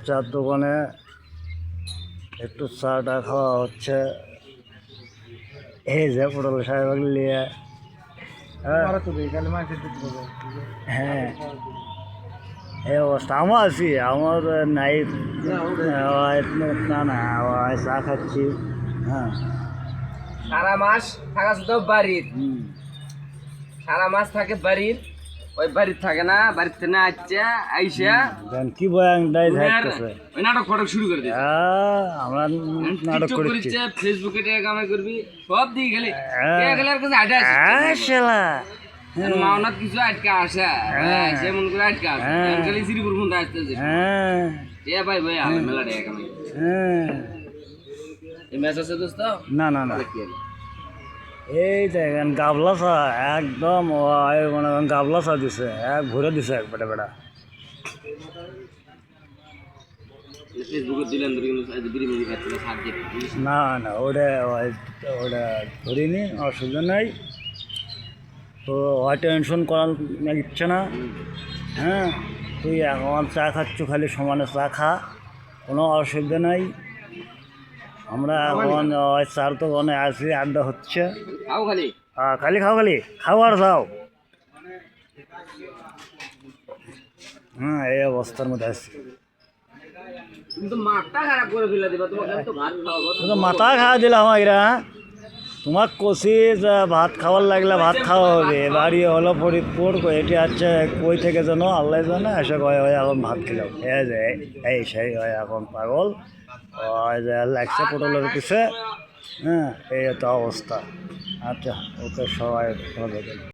চার দোকানে একটু চাটা খাওয়া হচ্ছে। এই যে পটল সাহেব নিয়ে হ্যাঁ এই অবস্থা আমার আছি আমার নাই না চা খাচ্ছি। হ্যাঁ সারা মাস থাকা তো বাড়ির, সারা মাস থাকে বাড়ির, ওই বাড়ির থাকে না, বাড়িতে না আইসা কি বয়ান দায় থাকতেছে ওই নাটক ফটক শুরু করে দিয়েছে। আমরা নাটক করেছি ফেসবুকে টাকা কামাই করবি সব দিকে খালি খালি আর কাছে আড্ডা মাওনাত কিছু আটকা আসে সে মনে করে আটকা আসে খালি শ্রীপুর ফোনটা আসতেছে ভাই ভাই আমি মেলা টাকা কামাই এই ম্যাচ আছে দোস্ত না না না এই দেখেন গাবলা চা একদম মনে করেন গাবলা চা দিছে ঘুরে দিছে এক বেটা বেটা ফেসবুকে দিলেন না না ওটা ওটা ধরিনি অসুবিধা নাই তো টেনশন করার ইচ্ছে না। হ্যাঁ তুই এখন চা খাচ্ছ খালি সমানে চা খা কোনো অসুবিধা নাই। আমরা এখন চার দোকানে আছি আড্ডা হচ্ছে খালি খাও খালি খাও আর যাও। হ্যাঁ এই অবস্থার মধ্যে আছি মাথা খাওয়া দিলাম এরা তোমার কষি ভাত খাওয়ার লাগলে ভাত খাওয়া হবে। বাড়ি হলো ফরিদপুর এটি আছে কই থেকে যেন আল্লাহ জানে এসে কয় হয় এখন ভাত খেলাম এই সেই হয় এখন পাগল লাগছে পটলের পিছে। হ্যাঁ এই তো অবস্থা। আচ্ছা ওকে সবাই ভালো।